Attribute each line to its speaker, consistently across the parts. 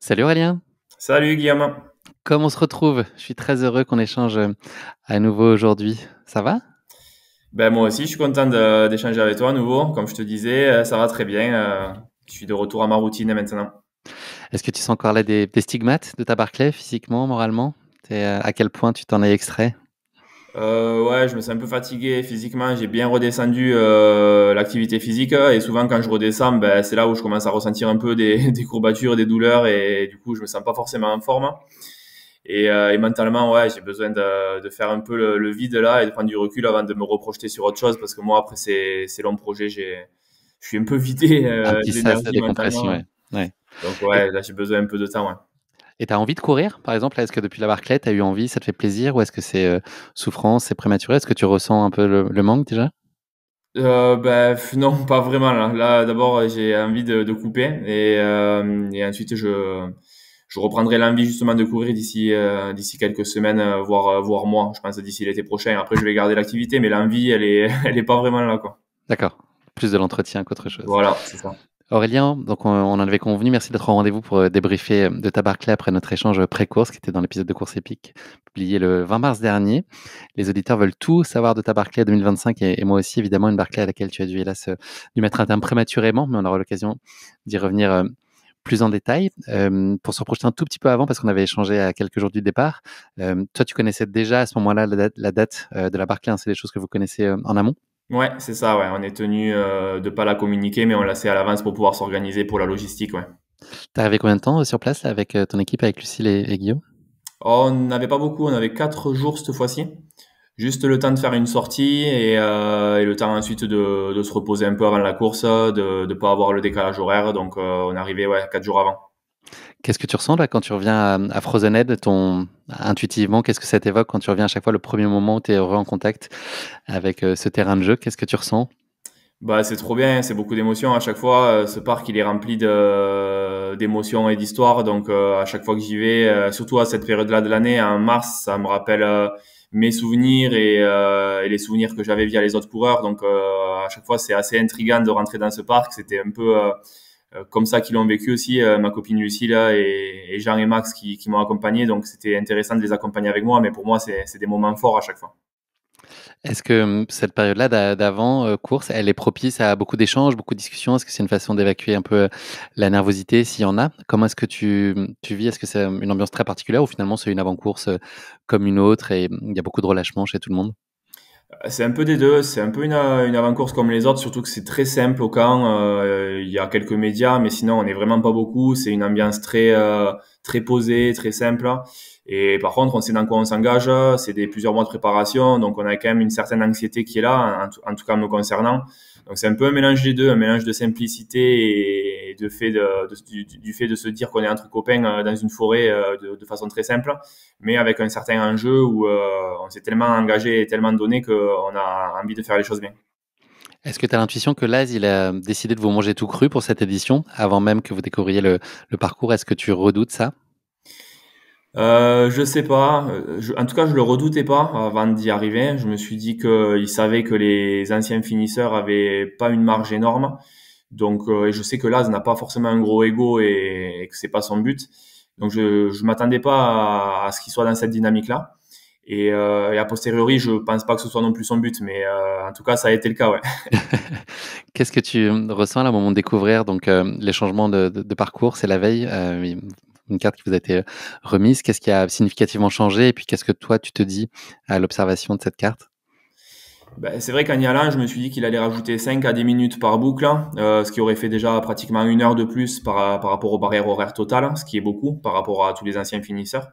Speaker 1: Salut Aurélien,
Speaker 2: Salut Guillaume.
Speaker 1: comment on se retrouve? Je suis très heureux qu'on échange à nouveau aujourd'hui. Ça va?
Speaker 2: Ben moi aussi, je suis content d'échanger avec toi à nouveau. Comme je te disais, ça va très bien. Je suis de retour à ma routine maintenant.
Speaker 1: Est-ce que tu sens encore là des stigmates de ta Barclay, physiquement, moralement? À quel point tu t'en es extrait?
Speaker 2: Ouais, je me sens un peu fatigué physiquement. J'ai bien redescendu l'activité physique et souvent quand je redescends, ben, c'est là où je commence à ressentir un peu des courbatures, des douleurs et du coup, je me sens pas forcément en forme. Et mentalement, ouais, j'ai besoin de faire un peu le vide là et de prendre du recul avant de me reprojeter sur autre chose parce que moi, après ces longs projets, je suis un peu vidé
Speaker 1: Un petit sas de
Speaker 2: d'énergie
Speaker 1: décompression,
Speaker 2: mentalement.
Speaker 1: ouais. Ouais.
Speaker 2: Donc
Speaker 1: Et
Speaker 2: ouais, là j'ai besoin un peu de temps, ouais.
Speaker 1: tu as envie de courir, par exemple? Est-ce que depuis la Barclay, tu as eu envie, ça te fait plaisir? Ou est-ce que c'est souffrance, c'est prématuré? Est-ce que tu ressens un peu le manque déjà?
Speaker 2: Bah, non, pas vraiment là. Là, d'abord, j'ai envie de couper et ensuite je reprendrai l'envie justement de courir d'ici quelques semaines, voire mois. Je pense d'ici l'été prochain. Après, je vais garder l'activité, mais l'envie, elle est elle est pas vraiment là, quoi.
Speaker 1: D'accord. Plus de l'entretien qu'autre chose.
Speaker 2: Voilà, c'est ça.
Speaker 1: Aurélien, donc on en avait convenu. Merci d'être au rendez-vous pour débriefer de ta Barclay après notre échange pré-course qui était dans l'épisode de Course épique publié le 20 mars dernier. Les auditeurs veulent tout savoir de ta Barclay 2025 et moi aussi évidemment une Barclay à laquelle tu as dû hélas dû mettre un terme prématurément, mais on aura l'occasion d'y revenir plus en détail. Pour se reprojeter un tout petit peu avant parce qu'on avait échangé à quelques jours du départ. Toi, tu connaissais déjà à ce moment-là la date de la Barclay, hein, c'est des choses que vous connaissez en amont.
Speaker 2: Ouais, c'est ça, ouais. On est tenu de pas la communiquer, mais on la sait à l'avance pour pouvoir s'organiser pour la logistique, ouais.
Speaker 1: T'es arrivé combien de temps sur place là, avec ton équipe, avec Lucille et Guillaume?
Speaker 2: Oh, on n'avait pas beaucoup, on avait 4 jours cette fois-ci. Juste le temps de faire une sortie et le temps ensuite de se reposer un peu avant la course, de ne pas avoir le décalage horaire. Donc on est arrivé ouais, 4 jours avant.
Speaker 1: Qu'est-ce que tu ressens là quand tu reviens à Frozenhead, intuitivement, qu'est-ce que ça t'évoque quand tu reviens à chaque fois le premier moment où tu es heureux en contact avec ce terrain de jeu? Qu'est-ce que tu ressens?
Speaker 2: Bah, c'est trop bien, c'est beaucoup d'émotions à chaque fois. Ce parc, il est rempli d'émotions et d'histoires. Donc, à chaque fois que j'y vais, surtout à cette période-là de l'année, en mars, ça me rappelle mes souvenirs et les souvenirs que j'avais via les autres coureurs. Donc, à chaque fois, c'est assez intriguant de rentrer dans ce parc. C'était un peu comme ça qu'ils l'ont vécu aussi, ma copine Lucie là, et Jean et Max qui m'ont accompagné. Donc, c'était intéressant de les accompagner avec moi. Mais pour moi, c'est des moments forts à chaque fois.
Speaker 1: Est-ce que cette période-là d'avant course, elle est propice à beaucoup d'échanges, beaucoup de discussions? Est-ce que c'est une façon d'évacuer un peu la nervosité s'il y en a? Comment est-ce que tu vis? Est-ce que c'est une ambiance très particulière ou finalement c'est une avant-course comme une autre et il y a beaucoup de relâchement chez tout le monde?
Speaker 2: C'est un peu des deux, c'est un peu une avant-course comme les autres, surtout que c'est très simple au camp. Il y a quelques médias, mais sinon on n'est vraiment pas beaucoup. C'est une ambiance très posée, très simple. Et par contre, on sait dans quoi on s'engage. C'est des plusieurs mois de préparation, donc on a quand même une certaine anxiété qui est là, en tout cas me concernant. Donc c'est un peu un mélange des deux, un mélange de simplicité et du fait de se dire qu'on est entre copains dans une forêt de façon très simple mais avec un certain enjeu où on s'est tellement engagé et tellement donné qu'on a envie de faire les choses bien.
Speaker 1: Est-ce que tu as l'intuition que Laz, il a décidé de vous manger tout cru pour cette édition, avant même que vous découvriez le parcours? Est-ce que tu redoutes ça?
Speaker 2: Je sais pas. En tout cas, je le redoutais pas avant d'y arriver. Je me suis dit qu'il savait que les anciens finisseurs avaient pas une marge énorme. Donc, et je sais que Laz n'a pas forcément un gros ego et que c'est pas son but. Donc, je m'attendais pas à ce qu'il soit dans cette dynamique-là. Et a posteriori, je pense pas que ce soit non plus son but, mais en tout cas, ça a été le cas, ouais.
Speaker 1: Qu'est-ce que tu ressens là, au moment de découvrir donc les changements de parcours? C'est la veille, une carte qui vous a été remise. Qu'est-ce qui a significativement changé? Et puis qu'est-ce que toi, tu te dis à l'observation de cette carte?
Speaker 2: Ben, c'est vrai qu'en y allant, je me suis dit qu'il allait rajouter 5 à 10 minutes par boucle, ce qui aurait fait déjà pratiquement 1 heure de plus par rapport aux barrières horaires totales, ce qui est beaucoup par rapport à tous les anciens finisseurs.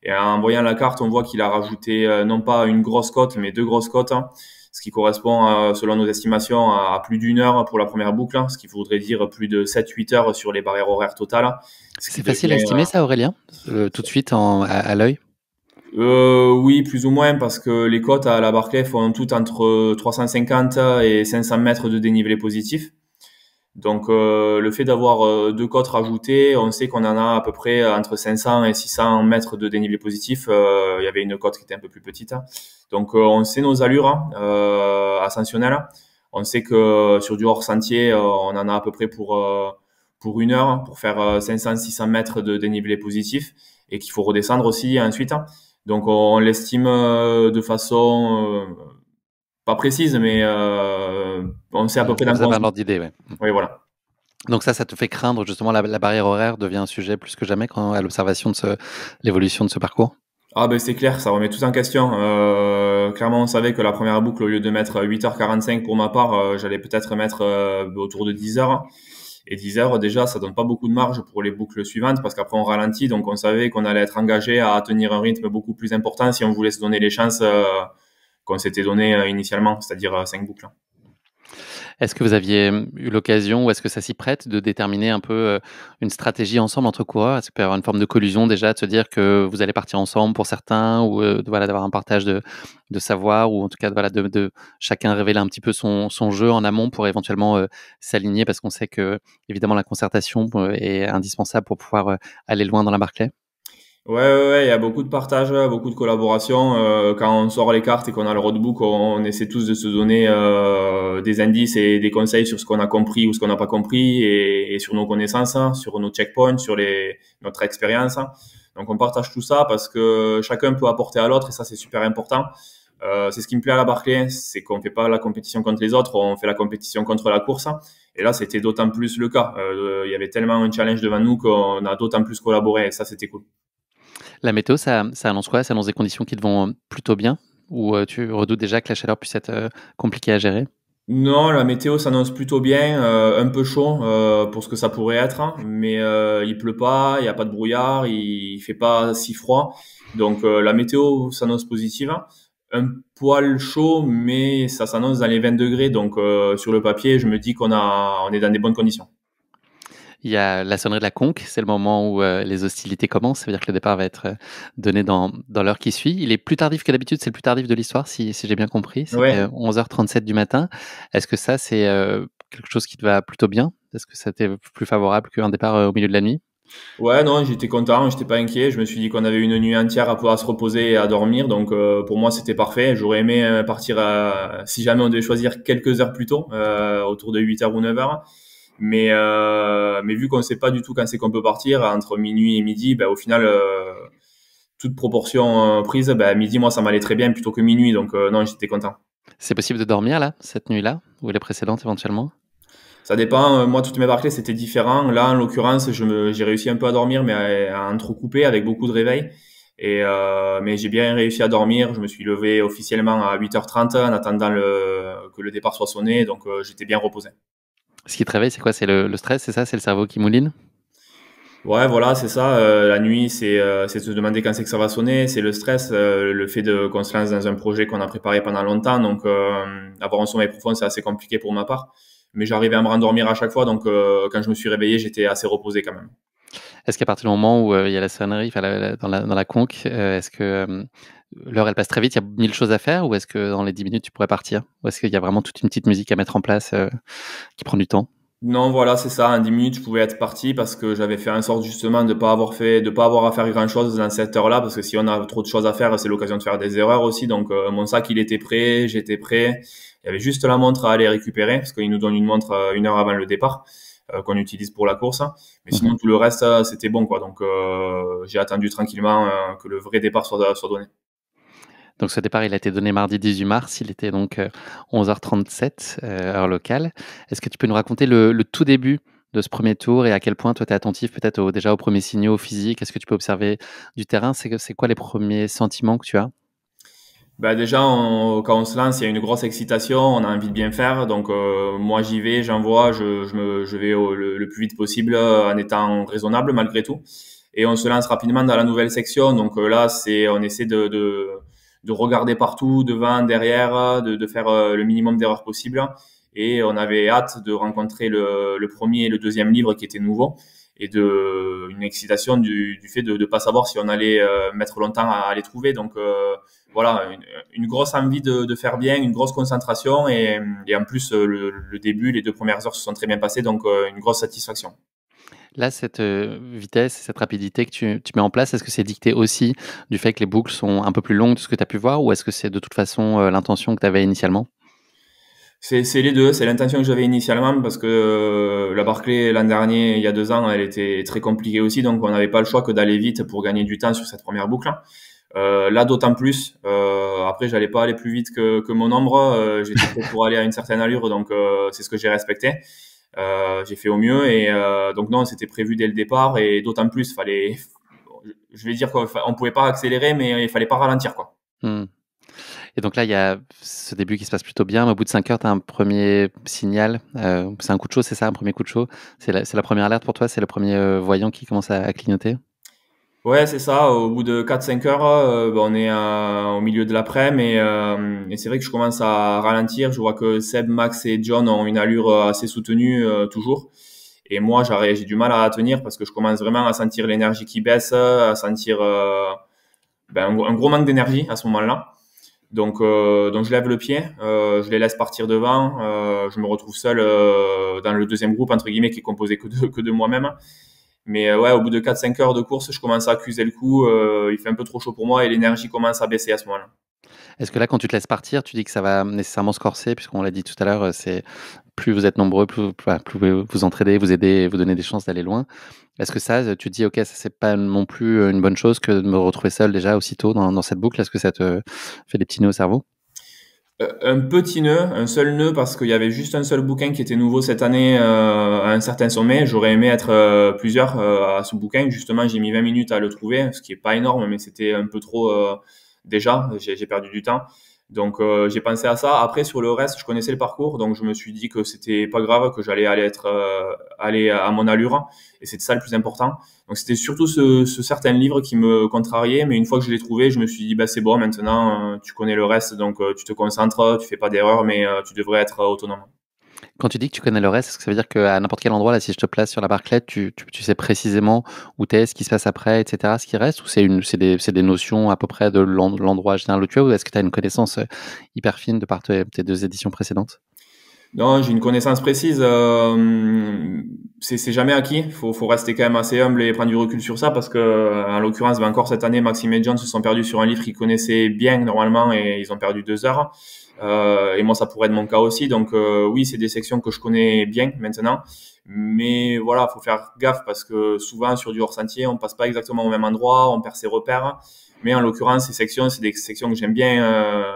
Speaker 2: Et en voyant la carte, on voit qu'il a rajouté non pas une grosse cote, mais 2 grosses cotes, ce qui correspond, selon nos estimations, à plus d'1 heure pour la première boucle, ce qui voudrait dire plus de 7-8 heures sur les barrières horaires totales, ce qui
Speaker 1: C'est facile à
Speaker 2: devient
Speaker 1: estimer ça, Aurélien? Tout de suite à l'œil?
Speaker 2: oui, plus ou moins, parce que les côtes à la Barclay font toutes entre 350 et 500 mètres de dénivelé positif. Donc, le fait d'avoir 2 côtes rajoutées, on sait qu'on en a à peu près entre 500 et 600 mètres de dénivelé positif. Il y avait une côte qui était un peu plus petite. Donc, on sait nos allures ascensionnelles. On sait que sur du hors sentier, on en a à peu près pour 1 heure pour faire 500-600 mètres de dénivelé positif et qu'il faut redescendre aussi ensuite. Donc on l'estime de façon pas précise, mais on sait à peu près dans
Speaker 1: Vous
Speaker 2: quoi on
Speaker 1: avez
Speaker 2: se
Speaker 1: un
Speaker 2: dit.
Speaker 1: ordre d'idée, ouais.
Speaker 2: Oui, voilà.
Speaker 1: Donc ça te fait craindre justement la barrière horaire devient un sujet plus que jamais quand à l'observation de l'évolution de ce parcours?
Speaker 2: Ah ben c'est clair, ça remet tout en question. Clairement, on savait que la première boucle, au lieu de mettre 8h45 pour ma part, j'allais peut-être mettre autour de 10h. Et 10 heures, déjà, ça donne pas beaucoup de marge pour les boucles suivantes parce qu'après on ralentit. Donc on savait qu'on allait être engagé à tenir un rythme beaucoup plus important si on voulait se donner les chances qu'on s'était donné initialement, c'est-à-dire 5 boucles.
Speaker 1: Est-ce que vous aviez eu l'occasion ou est-ce que ça s'y prête de déterminer un peu une stratégie ensemble entre coureurs? Est-ce qu'il peut y avoir une forme de collusion déjà, de se dire que vous allez partir ensemble pour certains ou voilà, d'avoir un partage de savoir ou en tout cas voilà, de chacun révéler un petit peu son jeu en amont pour éventuellement s'aligner parce qu'on sait que évidemment la concertation est indispensable pour pouvoir aller loin dans la Barclay?
Speaker 2: Ouais, il y a beaucoup de partage, beaucoup de collaboration. Quand on sort les cartes et qu'on a le roadbook, on essaie tous de se donner des indices et des conseils sur ce qu'on a compris ou ce qu'on n'a pas compris et sur nos connaissances, sur nos checkpoints, sur notre expérience. Donc on partage tout ça parce que chacun peut apporter à l'autre et ça c'est super important. C'est ce qui me plaît à la Barclay, c'est qu'on fait pas la compétition contre les autres, on fait la compétition contre la course. Et là, c'était d'autant plus le cas. Il y avait tellement un challenge devant nous qu'on a d'autant plus collaboré et ça c'était cool.
Speaker 1: La météo, ça annonce quoi? Ça annonce des conditions qui te vont plutôt bien? Ou tu redoutes déjà que la chaleur puisse être compliquée à gérer?
Speaker 2: Non, la météo s'annonce plutôt bien, un peu chaud pour ce que ça pourrait être, hein, mais il pleut pas, il y a pas de brouillard, il fait pas si froid, donc la météo s'annonce positive. Un poil chaud, mais ça s'annonce dans les 20 degrés, donc sur le papier, je me dis on est dans des bonnes conditions.
Speaker 1: Il y a la sonnerie de la conque, c'est le moment où les hostilités commencent. Ça veut dire que le départ va être donné dans l'heure qui suit. Il est plus tardif que d'habitude, c'est le plus tardif de l'histoire, si j'ai bien compris. C'était
Speaker 2: Ouais,
Speaker 1: 11h37 du matin. Est-ce que ça, c'est quelque chose qui te va plutôt bien? Est-ce que ça t'est plus favorable qu'un départ au milieu de la nuit?
Speaker 2: ouais, non, j'étais content, j'étais pas inquiet. Je me suis dit qu'on avait une nuit entière à se reposer et à dormir, donc pour moi c'était parfait. J'aurais aimé partir si jamais on devait choisir quelques heures plus tôt, autour de 8h ou 9h. Mais vu qu'on ne sait pas du tout quand c'est qu'on peut partir, entre minuit et midi, ben, au final, toute proportion prise, ben, midi, moi, ça m'allait très bien plutôt que minuit. Donc, non, j'étais content.
Speaker 1: C'est possible de dormir là, cette nuit-là, ou les précédentes éventuellement?
Speaker 2: Ça dépend. Moi, toutes mes Barclays, c'était différent. Là, en l'occurrence, j'ai réussi un peu à dormir, mais à entrecouper avec beaucoup de réveil. Mais j'ai bien réussi à dormir. Je me suis levé officiellement à 8h30 en attendant que le départ soit sonné. Donc, j'étais bien reposé.
Speaker 1: Ce qui te réveille, c'est quoi? C'est le stress, c'est ça? C'est le cerveau qui mouline?
Speaker 2: Ouais, voilà, c'est ça. La nuit, c'est se demander quand c'est que ça va sonner, c'est le stress, le fait de qu'on se lance dans un projet qu'on a préparé pendant longtemps. Donc, avoir un sommeil profond, c'est assez compliqué pour ma part. Mais j'arrivais à me rendormir à chaque fois. Donc, quand je me suis réveillé, j'étais assez reposé quand même.
Speaker 1: Est-ce qu'à partir du moment où il y a la sonnerie, enfin, dans la conque, est-ce que l'heure elle passe très vite, il y a 1000 choses à faire, ou est-ce que dans les 10 minutes tu pourrais partir? Ou est-ce qu'il y a vraiment toute une petite musique à mettre en place qui prend du temps?
Speaker 2: Non, voilà, c'est ça. En 10 minutes, je pouvais être parti parce que j'avais fait en sorte justement de pas avoir à faire grand-chose dans cette heure-là, parce que si on a trop de choses à faire, c'est l'occasion de faire des erreurs aussi. Donc, mon sac, il était prêt, j'étais prêt. Il y avait juste la montre à aller récupérer, parce qu'ils nous donnent une montre 1 heure avant le départ, qu'on utilise pour la course. Mais sinon,
Speaker 1: Mhm.
Speaker 2: tout le reste, c'était bon, quoi. Donc, j'ai attendu tranquillement que le vrai départ soit donné.
Speaker 1: Donc ce départ, il a été donné mardi 18 mars, il était donc 11h37 heure locale. Est-ce que tu peux nous raconter le tout début de ce premier tour et à quel point toi tu es attentif peut-être déjà aux premiers signaux physiques? Est-ce que tu peux observer du terrain? C'est quoi les premiers sentiments que tu as?
Speaker 2: Bah déjà, quand on se lance, il y a une grosse excitation, on a envie de bien faire. Donc moi j'y vais, j'envoie, je vais le plus vite possible en étant raisonnable malgré tout. Et on se lance rapidement dans la nouvelle section. Donc là, on essaie de regarder partout, devant, derrière, de faire le minimum d'erreurs possible. Et on avait hâte de rencontrer le premier et le deuxième livre qui étaient nouveaux et une excitation du fait de ne pas savoir si on allait mettre longtemps à les trouver. Donc voilà, une grosse envie de faire bien, une grosse concentration et en plus le début, les 2 premières heures se sont très bien passées, donc une grosse satisfaction.
Speaker 1: Là, cette vitesse, cette rapidité que tu mets en place, est-ce que c'est dicté aussi du fait que les boucles sont un peu plus longues de ce que tu as pu voir ou est-ce que c'est de toute façon l'intention que tu avais initialement?
Speaker 2: C'est les deux. C'est l'intention que j'avais initialement parce que la Barclay l'an dernier, il y a 2 ans, elle était très compliquée aussi, donc on n'avait pas le choix que d'aller vite pour gagner du temps sur cette première boucle. Là, d'autant plus. Après, j'allais pas aller plus vite que mon ombre. J'étais prêt pour aller à une certaine allure, donc c'est ce que j'ai respecté. J'ai fait au mieux et donc non, c'était prévu dès le départ et d'autant plus, je vais dire qu'on pouvait pas accélérer, mais il fallait pas ralentir quoi.
Speaker 1: Mmh. Et donc là, il y a ce début qui se passe plutôt bien. Au bout de 5 heures, tu as un premier signal. C'est un coup de chaud, c'est ça, un premier coup de chaud? C'est la première alerte pour toi? C'est le premier voyant qui commence à clignoter?
Speaker 2: Ouais, c'est ça. Au bout de 4-5 heures, on est au milieu de l'après-midi et c'est vrai que je commence à ralentir. Je vois que Seb, Max et John ont une allure assez soutenue toujours. Et moi, j'ai du mal à tenir parce que je commence vraiment à sentir l'énergie qui baisse, à sentir un gros manque d'énergie à ce moment-là. Donc je lève le pied, je les laisse partir devant. Je me retrouve seul dans le deuxième groupe entre guillemets qui est composé que de moi-même. Mais ouais, au bout de 4-5 heures de course, je commence à accuser le coup. Il fait un peu trop chaud pour moi et l'énergie commence à baisser à ce moment-là.
Speaker 1: Est-ce que là, quand tu te laisses partir, tu dis que ça va nécessairement se corser, puisqu'on l'a dit tout à l'heure, c'est plus vous êtes nombreux, plus vous entraidez, vous aidez, vous donnez des chances d'aller loin. Est-ce que ça, tu te dis, ok, ça c'est pas non plus une bonne chose que de me retrouver seul déjà aussitôt dans cette boucle? Est-ce que ça te fait des petits nœuds au cerveau?
Speaker 2: Un petit nœud, un seul nœud parce qu'il y avait juste un seul bouquin qui était nouveau cette année à un certain sommet. J'aurais aimé être plusieurs à ce bouquin. Justement, j'ai mis 20 minutes à le trouver, ce qui est pas énorme, mais c'était un peu trop déjà. J'ai perdu du temps. Donc j'ai pensé à ça. Après sur le reste, je connaissais le parcours, donc je me suis dit que c'était pas grave, que j'allais aller à mon allure, et c'était ça le plus important. Donc c'était surtout ce certain livre qui me contrariait, mais une fois que je l'ai trouvé, je me suis dit bah c'est bon, maintenant tu connais le reste, donc tu te concentres, tu fais pas d'erreur, mais tu devrais être autonome.
Speaker 1: Quand tu dis que tu connais le reste, est-ce que ça veut dire qu'à n'importe quel endroit, là, si je te place sur la Barclay, tu sais précisément où tu es, ce qui se passe après, etc., ce qui reste, ou c'est des notions à peu près de l'endroit général où tu es, ou est-ce que tu as une connaissance hyper fine de par tes deux éditions précédentes?
Speaker 2: Non, j'ai une connaissance précise. C'est jamais acquis. Faut rester quand même assez humble et prendre du recul sur ça parce que, en l'occurrence, encore cette année, Maxime et John se sont perdus sur un livre qu'ils connaissaient bien normalement et ils ont perdu 2 heures. Et moi, ça pourrait être mon cas aussi. Donc, oui, c'est des sections que je connais bien maintenant. Mais voilà, faut faire gaffe parce que souvent sur du hors-sentier, on passe pas exactement au même endroit, on perd ses repères. Mais en l'occurrence, ces sections, c'est des sections que j'aime bien,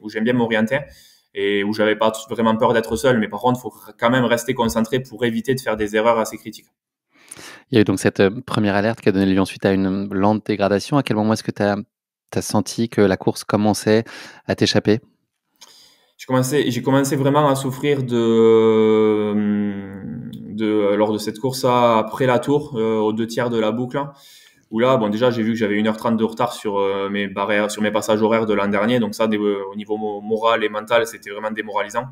Speaker 2: où j'aime bien m'orienter et où j'avais pas vraiment peur d'être seul. Mais par contre, il faut quand même rester concentré pour éviter de faire des erreurs assez critiques.
Speaker 1: Il y a eu donc cette première alerte qui a donné lieu ensuite à une lente dégradation. À quel moment est-ce que tu as senti que la course commençait à t'échapper?
Speaker 2: J'ai commencé vraiment à souffrir lors de cette course après la tour, aux 2 tiers de la boucle, où là, bon, déjà, j'ai vu que j'avais 1h30 de retard sur mes barrières, sur mes passages horaires de l'an dernier. Donc ça, au niveau moral et mental, c'était vraiment démoralisant.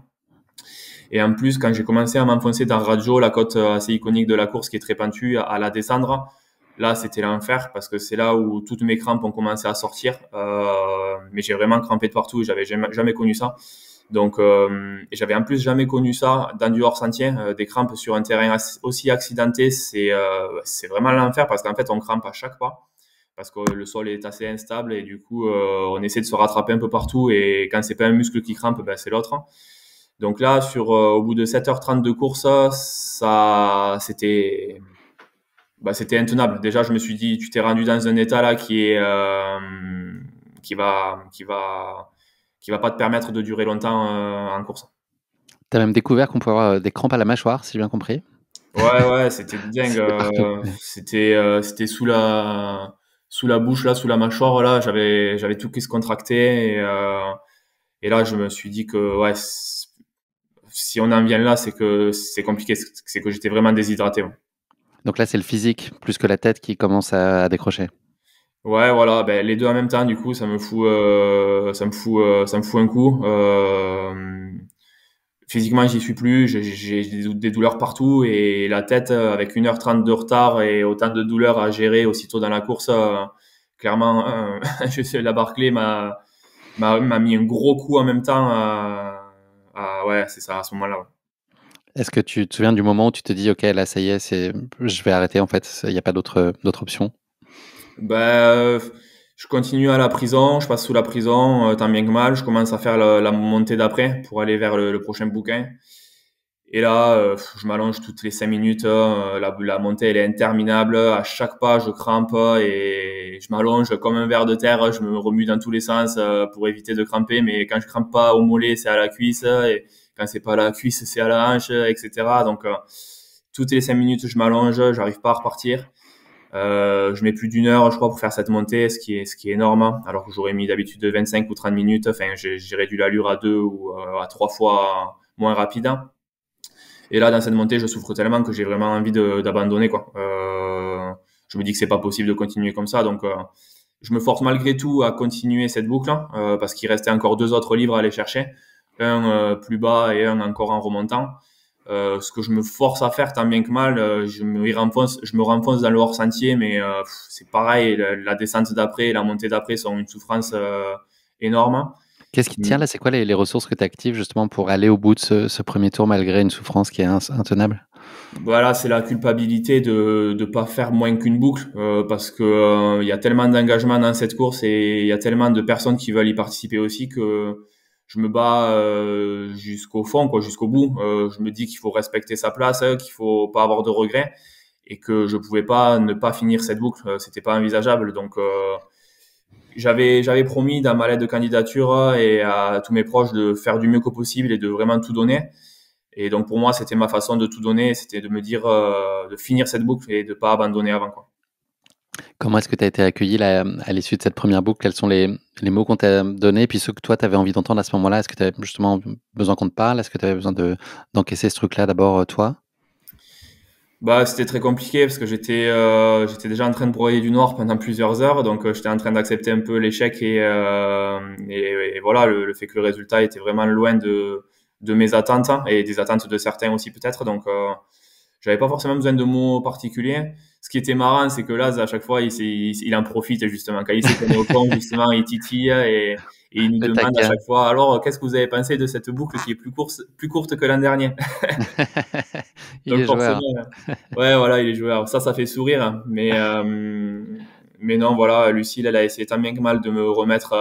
Speaker 2: Et en plus, quand j'ai commencé à m'enfoncer dans Raggio, la côte assez iconique de la course qui est très pentue, à la descendre, là, c'était l'enfer parce que c'est là où toutes mes crampes ont commencé à sortir. Mais j'ai vraiment crampé de partout. J'avais jamais connu ça. Donc, et j'avais en plus jamais connu ça dans du hors-sentier, des crampes sur un terrain aussi accidenté, c'est vraiment l'enfer parce qu'en fait on crampe à chaque pas parce que le sol est assez instable et du coup on essaie de se rattraper un peu partout et quand c'est pas un muscle qui crampe, ben c'est l'autre. Donc là, au bout de 7h30 de course, c'était intenable. Déjà, je me suis dit, tu t'es rendu dans un état là qui va pas te permettre de durer longtemps en course.
Speaker 1: Tu as même découvert qu'on pouvait avoir des crampes à la mâchoire, si j'ai bien compris.
Speaker 2: Ouais, ouais, c'était dingue.
Speaker 1: C'est partout.
Speaker 2: C'était sous la bouche là, sous la mâchoire là, j'avais tout qui se contractait et là je me suis dit que ouais, si on en vient là, c'est que c'est compliqué, c'est que j'étais vraiment déshydraté. Ouais.
Speaker 1: Donc là, c'est le physique plus que la tête qui commence à décrocher.
Speaker 2: Ouais, voilà, ben, les deux en même temps, du coup, ça me fout un coup. Physiquement, j'y suis plus, j'ai des douleurs partout et la tête, avec 1h30 de retard et autant de douleurs à gérer aussitôt dans la course, clairement, la Barclay m'a mis un gros coup en même temps. Ouais, c'est ça, à ce moment-là. Ouais.
Speaker 1: Est-ce que tu te souviens du moment où tu te dis, ok, là, ça y est, je vais arrêter en fait, il n'y a pas d'autre option?
Speaker 2: Bah, Je continue à la prison, je passe sous la prison, tant bien que mal. Je commence à faire la montée d'après pour aller vers le prochain bouquin. Et là, je m'allonge toutes les 5 minutes. La montée, elle est interminable. À chaque pas, je crampe et je m'allonge comme un ver de terre. Je me remue dans tous les sens pour éviter de cramper. Mais quand je crampe pas au mollet, c'est à la cuisse. Et quand c'est pas à la cuisse, c'est à la hanche, etc. Donc, toutes les 5 minutes, je m'allonge. J'arrive pas à repartir. Je mets plus d'1 heure, je crois, pour faire cette montée, ce qui est énorme, hein, alors que j'aurais mis d'habitude de 25 ou 30 minutes. Enfin, j'ai réduit l'allure à 2 ou à 3 fois moins rapide, hein. Et là, dans cette montée, je souffre tellement que j'ai vraiment envie d'abandonner, quoi. Je me dis que c'est pas possible de continuer comme ça, donc je me force malgré tout à continuer cette boucle, hein, parce qu'il restait encore 2 autres livres à aller chercher, un plus bas et un encore en remontant. Ce que je me force à faire tant bien que mal, je me renfonce dans le hors-sentier, mais c'est pareil, la descente d'après et la montée d'après sont une souffrance énorme.
Speaker 1: Qu'est-ce qui te tient là? C'est quoi les ressources que tu actives justement pour aller au bout de ce premier tour malgré une souffrance qui est intenable?
Speaker 2: Voilà, c'est la culpabilité de pas faire moins qu'une boucle, parce que il y a tellement d'engagement dans cette course et il y a tellement de personnes qui veulent y participer aussi que je me bats jusqu'au fond, quoi, jusqu'au bout. Je me dis qu'il faut respecter sa place, qu'il faut pas avoir de regrets et que je pouvais pas ne pas finir cette boucle. C'était pas envisageable. Donc j'avais promis dans ma lettre de candidature et à tous mes proches de faire du mieux que possible et de vraiment tout donner. Et donc pour moi, c'était ma façon de tout donner, c'était de me dire de finir cette boucle et de pas abandonner avant, quoi.
Speaker 1: Comment est-ce que tu as été accueilli là, à l'issue de cette première boucle? Quels sont les mots qu'on t'a donnés? Et puis ceux que toi, tu avais envie d'entendre à ce moment-là? Est-ce que tu avais justement besoin qu'on te parle? Est-ce que tu avais besoin d'encaisser ce truc-là d'abord, toi?
Speaker 2: Bah, c'était très compliqué parce que j'étais déjà en train de broyer du noir pendant plusieurs heures, donc j'étais en train d'accepter un peu l'échec et voilà le fait que le résultat était vraiment loin de mes attentes, hein, et des attentes de certains aussi peut-être. Donc j'avais pas forcément besoin de mots particuliers. Ce qui était marrant, c'est que Laz, à chaque fois, il en profite justement. Quand il sait qu'on est au camp, justement, il titille et il nous
Speaker 1: Le
Speaker 2: demande à
Speaker 1: taquin.
Speaker 2: chaque fois, alors, qu'est-ce que vous avez pensé de cette boucle qui est plus courte que l'an dernier?
Speaker 1: Il
Speaker 2: Donc
Speaker 1: est joueur.
Speaker 2: forcément, ouais, voilà, il est joueur. Ça fait sourire, hein. Mais non, voilà, Lucille, elle a essayé tant bien que mal de me remettre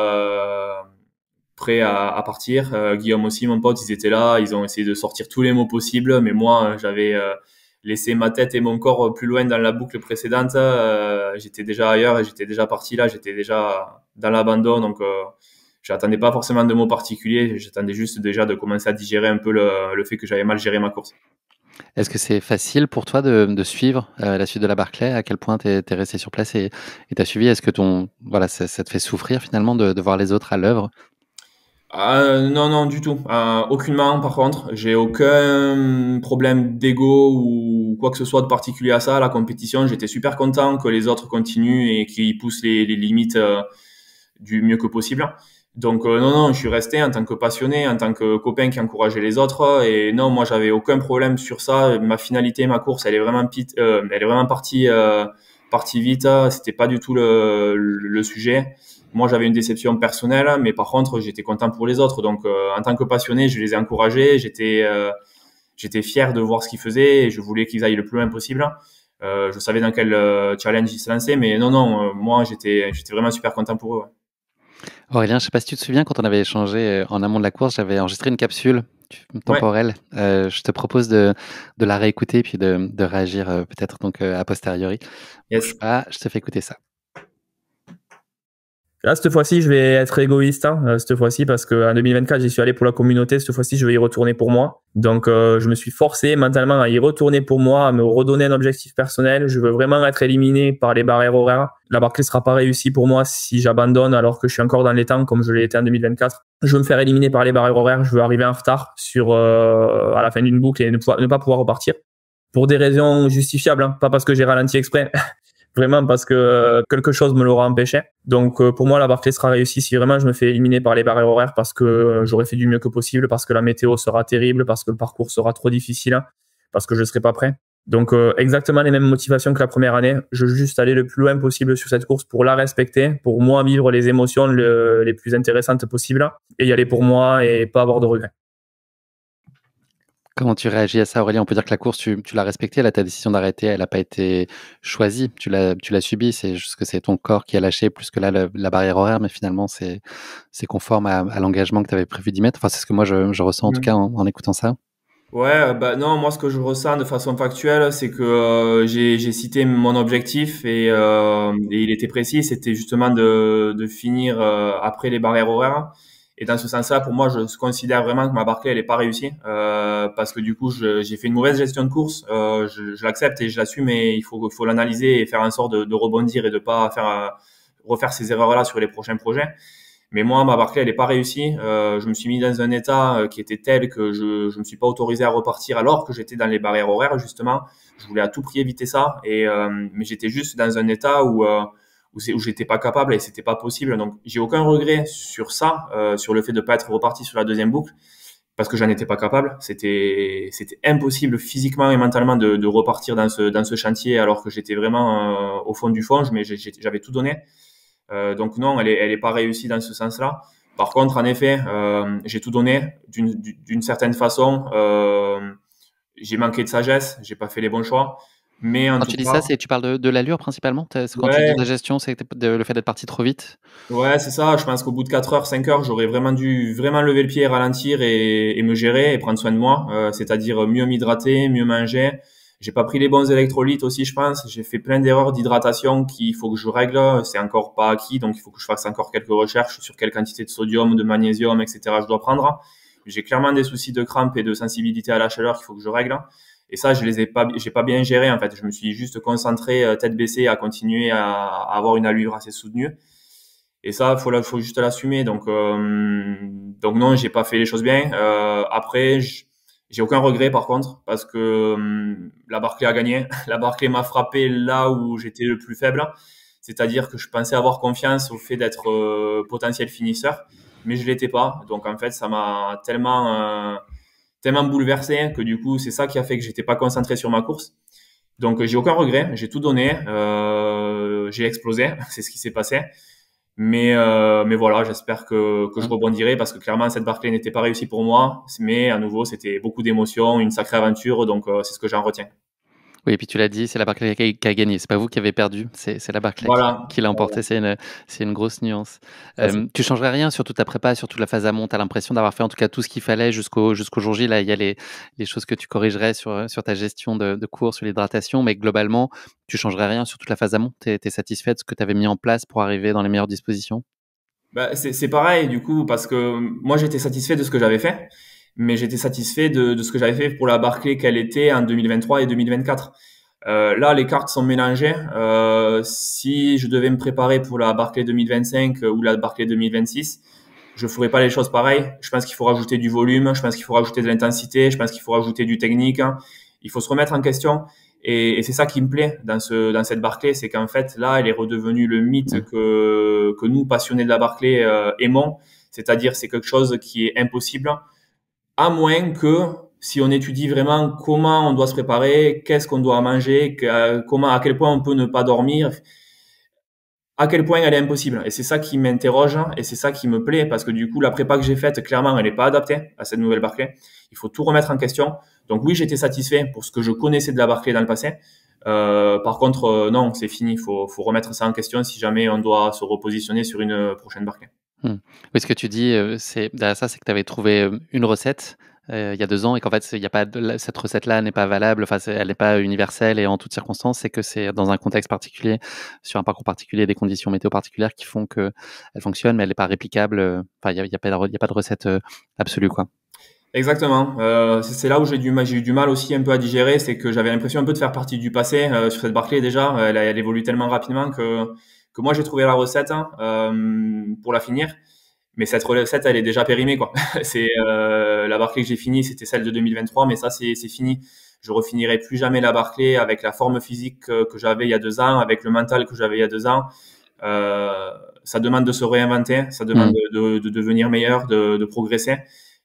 Speaker 2: prêt à partir. Guillaume aussi, mon pote, ils étaient là, ils ont essayé de sortir tous les mots possibles, mais moi, j'avais laissé ma tête et mon corps plus loin dans la boucle précédente. J'étais déjà ailleurs et j'étais déjà parti là, j'étais déjà dans l'abandon, donc j'attendais pas forcément de mots particuliers, j'attendais juste déjà de commencer à digérer un peu le fait que j'avais mal géré ma course.
Speaker 1: Est-ce que c'est facile pour toi de suivre la suite de la Barclay? À quel point tu es resté sur place et tu as suivi? Est-ce que voilà, ça te fait souffrir finalement de voir les autres à l'œuvre?
Speaker 2: Non, non, du tout. Aucunement, par contre. J'ai aucun problème d'ego ou quoi que ce soit de particulier à ça. La compétition, j'étais super content que les autres continuent et qu'ils poussent les limites du mieux que possible. Donc non, non, je suis resté en tant que passionné, en tant que copain qui encourageait les autres. Et non, moi, j'avais aucun problème sur ça. Ma finalité, ma course, elle est vraiment partie vite. C'était pas du tout le sujet. Moi, j'avais une déception personnelle, mais par contre, j'étais content pour les autres. Donc, en tant que passionné, je les ai encouragés. J'étais fier de voir ce qu'ils faisaient et je voulais qu'ils aillent le plus loin possible. Je savais dans quel challenge ils se lançaient, mais non, non, moi, j'étais vraiment super content pour eux, ouais.
Speaker 1: Aurélien, je sais pas si tu te souviens, quand on avait échangé en amont de la course, j'avais enregistré une capsule
Speaker 2: Ouais,
Speaker 1: temporelle. Je te propose de la réécouter puis de réagir peut-être donc a posteriori. Bouge
Speaker 2: yes.
Speaker 1: pas, je te fais écouter ça.
Speaker 3: Là, cette fois-ci, je vais être égoïste, hein, cette fois-ci, parce qu'en 2024, j'y suis allé pour la communauté. Cette fois-ci, je vais y retourner pour moi. Donc, je me suis forcé mentalement à y retourner pour moi, à me redonner un objectif personnel. Je veux vraiment être éliminé par les barrières horaires. La Barclay sera pas réussie pour moi si j'abandonne alors que je suis encore dans les temps, comme je l'ai été en 2024. Je veux me faire éliminer par les barrières horaires. Je veux arriver en retard à la fin d'une boucle et ne pas pouvoir repartir. Pour des raisons justifiables, hein, pas parce que j'ai ralenti exprès. Vraiment parce que quelque chose me l'aura empêché. Donc pour moi, la Barclay sera réussie si vraiment je me fais éliminer par les barrières horaires parce que j'aurais fait du mieux que possible, parce que la météo sera terrible, parce que le parcours sera trop difficile, hein, parce que je ne serai pas prêt. Donc exactement les mêmes motivations que la première année. Je veux juste aller le plus loin possible sur cette course pour la respecter, pour moi vivre les émotions les plus intéressantes possibles et y aller pour moi et pas avoir de regrets.
Speaker 1: Comment tu réagis à ça, Aurélien? On peut dire que la course, tu l'as respectée, là, ta décision d'arrêter, elle n'a pas été choisie, tu l'as subie, c'est juste que c'est ton corps qui a lâché plus que là, la barrière horaire, mais finalement, c'est conforme à l'engagement que tu avais prévu d'y mettre. Enfin, c'est ce que moi, je ressens en tout cas en écoutant ça.
Speaker 2: Ouais, bah non, moi ce que je ressens de façon factuelle, c'est que j'ai cité mon objectif et il était précis, c'était justement de finir après les barrières horaires. Et dans ce sens-là, pour moi, je considère vraiment que ma Barclay, elle est pas réussie parce que du coup, j'ai fait une mauvaise gestion de course. Je l'accepte et je l'assume, mais il faut l'analyser et faire en sorte de rebondir et de pas refaire ces erreurs-là sur les prochains projets. Mais moi, ma Barclay, elle n'est pas réussie. Je me suis mis dans un état qui était tel que je me suis pas autorisé à repartir alors que j'étais dans les barrières horaires, justement. Je voulais à tout prix éviter ça. Mais j'étais juste dans un état où j'étais pas capable et c'était pas possible. Donc, j'ai aucun regret sur ça, sur le fait de pas être reparti sur la deuxième boucle parce que j'en étais pas capable. C'était impossible physiquement et mentalement de repartir dans ce chantier alors que j'étais vraiment au fond du fond. Mais j'avais tout donné. Donc non, elle est pas réussie dans ce sens-là. Par contre, en effet, j'ai tout donné d'une certaine façon. J'ai manqué de sagesse, j'ai pas fait les bons choix. Mais en
Speaker 1: Quand
Speaker 2: tout
Speaker 1: tu dis
Speaker 2: cas,
Speaker 1: ça, tu parles de l'allure principalement? Quand tu dis de la
Speaker 2: ouais,
Speaker 1: gestion, c'est le fait d'être parti trop vite?
Speaker 2: ouais, c'est ça. Je pense qu'au bout de 4 heures, 5 heures, j'aurais vraiment dû lever le pied, ralentir et me gérer et prendre soin de moi. C'est-à-dire mieux m'hydrater, mieux manger. J'ai pas pris les bons électrolytes aussi, je pense. J'ai fait plein d'erreurs d'hydratation qu'il faut que je règle. C'est encore pas acquis, donc il faut que je fasse encore quelques recherches sur quelle quantité de sodium, de magnésium, etc. je dois prendre. J'ai clairement des soucis de crampes et de sensibilité à la chaleur qu'il faut que je règle. Et ça, j'ai pas bien géré, en fait. Je me suis juste concentré, tête baissée, à continuer à avoir une allure assez soutenue. Et ça, faut juste l'assumer. Donc non, j'ai pas fait les choses bien. Après, j'ai aucun regret par contre parce que la Barclay a gagné. La Barclay m'a frappé là où j'étais le plus faible, c'est-à-dire que je pensais avoir confiance au fait d'être potentiel finisseur, mais je l'étais pas. Donc en fait, ça m'a tellement bouleversé que du coup, c'est ça qui a fait que j'étais pas concentré sur ma course. Donc j'ai aucun regret, j'ai tout donné, j'ai explosé, c'est ce qui s'est passé. Mais voilà, j'espère que je rebondirai parce que clairement cette Barclay n'était pas réussie pour moi. Mais à nouveau, c'était beaucoup d'émotions, une sacrée aventure, donc c'est ce que j'en retiens.
Speaker 1: Oui, et puis tu l'as dit, c'est la Barclay qui a gagné. C'est pas vous qui avez perdu, c'est la Barclay
Speaker 2: Voilà.
Speaker 1: qui l'a emporté. C'est une grosse nuance.
Speaker 2: Ça,
Speaker 1: Tu changerais rien sur toute ta prépa, sur toute la phase amont. Tu as l'impression d'avoir fait en tout cas tout ce qu'il fallait jusqu'au jour J. Là, il y a les choses que tu corrigerais sur ta gestion de cours, sur l'hydratation, mais globalement, tu changerais rien sur toute la phase amont. Tu es satisfait de ce que tu avais mis en place pour arriver dans les meilleures dispositions?
Speaker 2: bah, c'est pareil du coup parce que moi j'étais satisfait de ce que j'avais fait, mais j'étais satisfait de ce que j'avais fait pour la Barclay qu'elle était en 2023 et 2024. Là, les cartes sont mélangées. Si je devais me préparer pour la Barclay 2025 ou la Barclay 2026, je ferais pas les choses pareilles. Je pense qu'il faut rajouter du volume, je pense qu'il faut rajouter de l'intensité, je pense qu'il faut rajouter du technique. Il faut se remettre en question. Et c'est ça qui me plaît dans cette Barclay, c'est qu'en fait, là, elle est redevenue le mythe que nous, passionnés de la Barclay, aimons. C'est-à-dire, c'est quelque chose qui est impossible, à moins que si on étudie vraiment comment on doit se préparer, qu'est-ce qu'on doit manger, à quel point on peut ne pas dormir, à quel point elle est impossible. Et c'est ça qui m'interroge et c'est ça qui me plaît parce que du coup, la prépa que j'ai faite, clairement, elle n'est pas adaptée à cette nouvelle Barclay. Il faut tout remettre en question. Donc oui, j'étais satisfait pour ce que je connaissais de la Barclay dans le passé. Par contre, non, c'est fini. Il faut remettre ça en question si jamais on doit se repositionner sur une prochaine Barclay.
Speaker 1: Oui, ce que tu dis, derrière ça, c'est que tu avais trouvé une recette il y a 2 ans et qu'en fait, il y a pas cette recette-là n'est pas valable, enfin, elle n'est pas universelle et en toutes circonstances. C'est que c'est dans un contexte particulier, sur un parcours particulier, des conditions météo particulières qui font qu'elle fonctionne, mais elle n'est pas réplicable. Enfin, il y a pas de recette absolue, quoi.
Speaker 2: Exactement. C'est là où j'ai eu du mal aussi un peu à digérer, c'est que j'avais l'impression un peu de faire partie du passé sur cette Barclay déjà. Elle évolue tellement rapidement que moi j'ai trouvé la recette pour la finir. Mais cette recette, elle est déjà périmée, quoi. C'est la Barclay que j'ai finie, c'était celle de 2023, mais ça, c'est fini. Je refinirai plus jamais la Barclay avec la forme physique que j'avais il y a 2 ans, avec le mental que j'avais il y a 2 ans. Ça demande de se réinventer, ça demande de devenir meilleur, de progresser.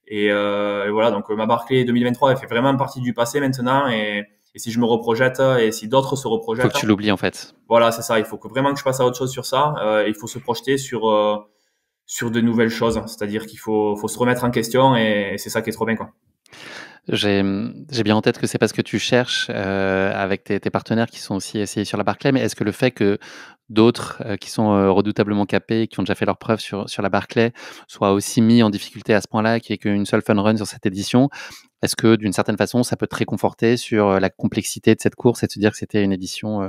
Speaker 2: Et voilà, donc ma Barclay 2023, elle fait vraiment partie du passé maintenant. Et si je me reprojette et si d'autres se reprojettent,
Speaker 1: Faut que tu l'oublies, en fait.
Speaker 2: voilà, c'est ça. Il faut vraiment que je passe à autre chose sur ça. Il faut se projeter sur de nouvelles choses. C'est-à-dire qu'il faut se remettre en question et c'est ça qui est trop bien, quoi.
Speaker 1: J'ai bien en tête que c'est parce que tu cherches avec tes partenaires qui sont aussi essayés sur la Barclay, mais est-ce que le fait que d'autres qui sont redoutablement capés, qui ont déjà fait leurs preuves sur la Barclay, soient aussi mis en difficulté à ce point-là, qu'il n'y ait qu'une seule fun run sur cette édition, est-ce que d'une certaine façon, ça peut te réconforter sur la complexité de cette course et te dire que c'était une édition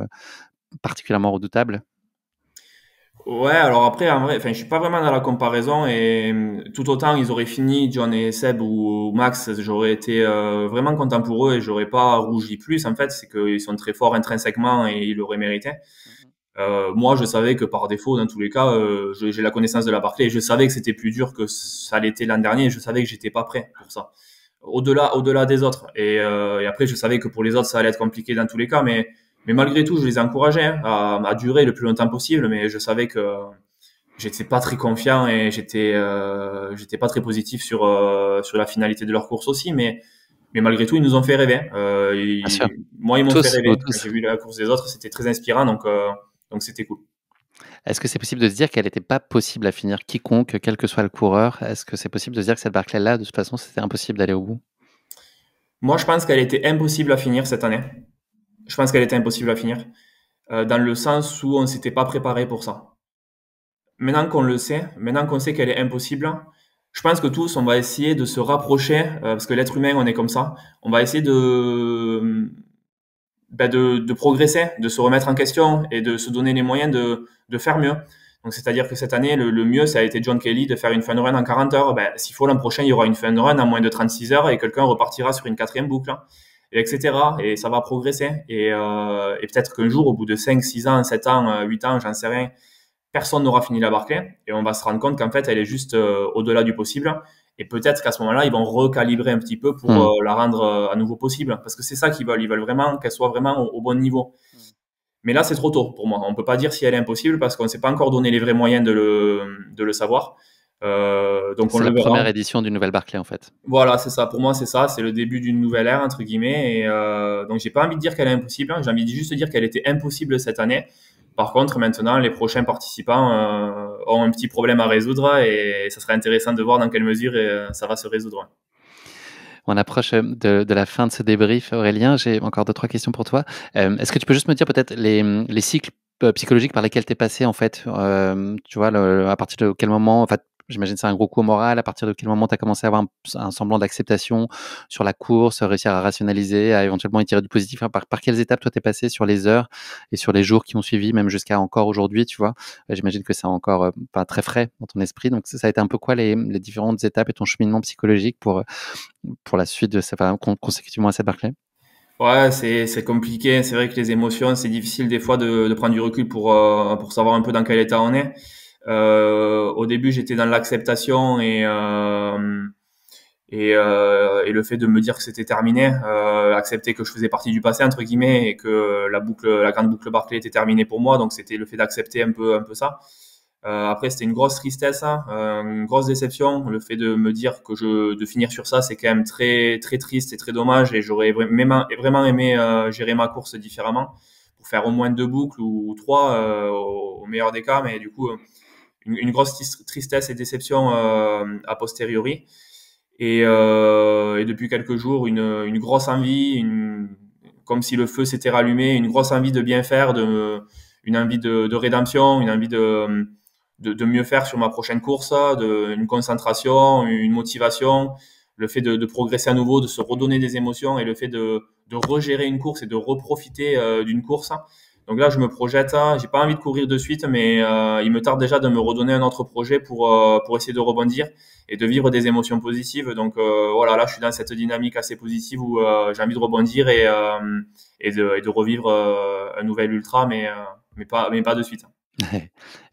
Speaker 1: particulièrement redoutable?
Speaker 2: Ouais, alors après, en vrai, enfin, je suis pas vraiment dans la comparaison et tout autant ils auraient fini, John et Seb ou Max, j'aurais été vraiment content pour eux et j'aurais pas rougi plus. En fait, c'est qu'ils sont très forts intrinsèquement et ils l'auraient mérité. Moi, je savais que par défaut, dans tous les cas, j'ai la connaissance de la Barclay et je savais que c'était plus dur que ça l'était l'an dernier et je savais que j'étais pas prêt pour ça. Au-delà des autres. Et après, je savais que pour les autres, ça allait être compliqué dans tous les cas, mais malgré tout, je les ai encouragés hein, à durer le plus longtemps possible, mais je savais que j'étais pas très confiant et j'étais pas très positif sur la finalité de leur course aussi, mais malgré tout, ils nous ont fait rêver.
Speaker 1: Bien sûr.
Speaker 2: Moi, ils m'ont fait
Speaker 1: Tous,
Speaker 2: rêver. Quand
Speaker 1: tous.
Speaker 2: j'ai vu la course des autres, c'était très inspirant, donc c'était cool.
Speaker 1: Est-ce que c'est possible de se dire qu'elle n'était pas possible à finir quiconque, quel que soit le coureur? Est-ce que c'est possible de se dire que cette Barclay-là, de toute façon, c'était impossible d'aller au bout?
Speaker 2: Moi, je pense qu'elle était impossible à finir cette année. Je pense qu'elle était impossible à finir, dans le sens où on s'était pas préparé pour ça. Maintenant qu'on le sait, maintenant qu'on sait qu'elle est impossible, je pense que tous, on va essayer de se rapprocher, parce que l'être humain, on est comme ça. On va essayer de progresser, de se remettre en question et de se donner les moyens de faire mieux. Donc, c'est-à-dire que cette année, le mieux, ça a été John Kelly de faire une fun run en 40 heures. Ben, s'il faut, l'an prochain, il y aura une fun run en moins de 36 heures et quelqu'un repartira sur une 4e boucle, et etc. Et ça va progresser. Et peut-être qu'un jour, au bout de 5, 6 ans, 7 ans, 8 ans, j'en sais rien, personne n'aura fini la Barclay et on va se rendre compte qu'en fait, elle est juste au-delà du possible. Et peut-être qu'à ce moment-là, ils vont recalibrer un petit peu pour la rendre à nouveau possible. Parce que c'est ça qu'ils veulent. Ils veulent vraiment qu'elle soit vraiment au bon niveau. Mais là, c'est trop tôt pour moi. On peut pas dire si elle est impossible parce qu'on ne s'est pas encore donné les vrais moyens de le savoir. Donc on
Speaker 1: C'est
Speaker 2: le
Speaker 1: la
Speaker 2: verra.
Speaker 1: première édition d'une nouvelle Barclay, en fait.
Speaker 2: Voilà, c'est ça. Pour moi, c'est ça. C'est le début d'une nouvelle ère, entre guillemets. Et donc, j'ai pas envie de dire qu'elle est impossible. J'ai envie de juste dire qu'elle était impossible cette année. Par contre, maintenant, les prochains participants ont un petit problème à résoudre et ça serait intéressant de voir dans quelle mesure ça va se résoudre.
Speaker 1: On approche de la fin de ce débrief. Aurélien, j'ai encore 2-3 questions pour toi. Est-ce que tu peux juste me dire peut-être les cycles psychologiques par lesquels tu es passé, en fait? Tu vois, à partir de quel moment, en fait, j'imagine que c'est un gros coup au moral, à partir de quel moment tu as commencé à avoir un semblant d'acceptation sur la course, réussir à rationaliser, à éventuellement y tirer du positif? Enfin, par quelles étapes toi tu es passé sur les heures et sur les jours qui ont suivi, même jusqu'à encore aujourd'hui, tu vois? J'imagine que c'est encore pas très frais dans ton esprit. Donc ça a été un peu quoi les différentes étapes et ton cheminement psychologique pour la suite de consécutivement à cette Barclay?
Speaker 2: Ouais, c'est compliqué. C'est vrai que les émotions, c'est difficile des fois de prendre du recul pour savoir un peu dans quel état on est. Au début, j'étais dans l'acceptation et le fait de me dire que c'était terminé, accepter que je faisais partie du passé entre guillemets et que la grande boucle Barclay était terminée pour moi. Donc c'était le fait d'accepter un peu ça. Après, c'était une grosse tristesse, hein, une grosse déception. Le fait de me dire de finir sur ça, c'est quand même très, très triste et très dommage. Et j'aurais vraiment aimé gérer ma course différemment pour faire au moins 2 boucles ou 3 au meilleur des cas. Mais du coup, une grosse tristesse et déception a posteriori. Et depuis quelques jours, une grosse envie, comme si le feu s'était rallumé, une grosse envie de bien faire, une envie de rédemption, une envie de mieux faire sur ma prochaine course, une concentration, une motivation, le fait de progresser à nouveau, de se redonner des émotions et le fait de regérer une course et de reprofiter d'une course. Donc là, je me projette, j'ai pas envie de courir de suite, mais il me tarde déjà de me redonner un autre projet pour essayer de rebondir et de vivre des émotions positives. Donc voilà, là, je suis dans cette dynamique assez positive où j'ai envie de rebondir et de revivre un nouvel ultra, mais pas de suite.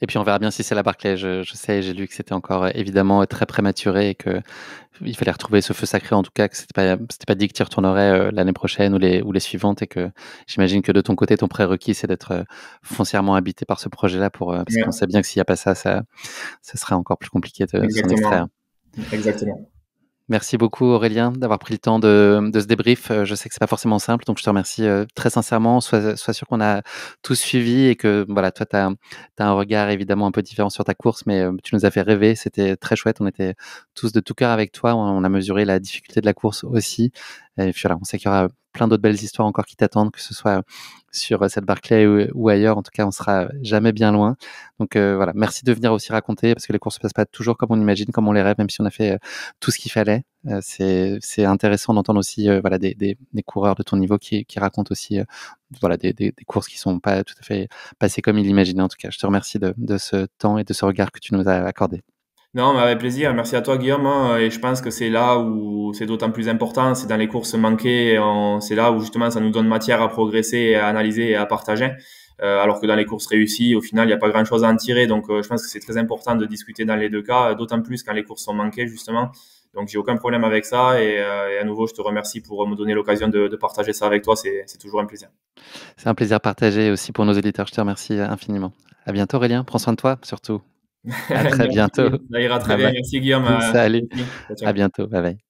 Speaker 1: Et puis on verra bien si c'est la Barclay. Je sais, j'ai lu que c'était encore évidemment très prématuré et que il fallait retrouver ce feu sacré, en tout cas que c'était pas dit que tu y retournerais l'année prochaine ou les suivantes, et que j'imagine que de ton côté ton prérequis c'est d'être foncièrement habité par ce projet-là parce qu'on sait bien que s'il n'y a pas ça serait encore plus compliqué de s'en extraire.
Speaker 2: Exactement.
Speaker 1: Merci beaucoup Aurélien d'avoir pris le temps de ce débrief. Je sais que c'est pas forcément simple, donc je te remercie très sincèrement. Sois sûr qu'on a tout suivi et que voilà, toi, tu as un regard évidemment un peu différent sur ta course, mais tu nous as fait rêver. C'était très chouette. On était tous de tout cœur avec toi. On a mesuré la difficulté de la course aussi. Et puis voilà, on sait qu'il y aura plein d'autres belles histoires encore qui t'attendent, que ce soit sur cette Barclay ou ailleurs. En tout cas, on sera jamais bien loin. Donc voilà, merci de venir aussi raconter parce que les courses se passent pas toujours comme on imagine, comme on les rêve, même si on a fait tout ce qu'il fallait. C'est intéressant d'entendre aussi voilà, des coureurs de ton niveau qui racontent aussi voilà, des courses qui sont pas tout à fait passées comme ils l'imaginaient. En tout cas, je te remercie de ce temps et de ce regard que tu nous as accordé.
Speaker 2: Non, mais avec plaisir. Merci à toi, Guillaume, hein. Et je pense que c'est là où c'est d'autant plus important. C'est dans les courses manquées. C'est là où justement ça nous donne matière à progresser, à analyser et à partager. Alors que dans les courses réussies, au final, il n'y a pas grand-chose à en tirer. Donc, je pense que c'est très important de discuter dans les deux cas, d'autant plus quand les courses sont manquées, justement. Donc, j'ai aucun problème avec ça. Et à nouveau, je te remercie pour me donner l'occasion de partager ça avec toi. C'est toujours un plaisir.
Speaker 1: C'est un plaisir partagé aussi pour nos auditeurs. Je te remercie infiniment. À bientôt, Aurélien. Prends soin de toi, surtout. À très
Speaker 2: Merci.
Speaker 1: bientôt.
Speaker 2: Ça ira très
Speaker 1: Bye
Speaker 2: bien.
Speaker 1: bye.
Speaker 2: Merci, Guillaume.
Speaker 1: Salut.
Speaker 2: Ciao, ciao.
Speaker 1: À bientôt. Bye bye.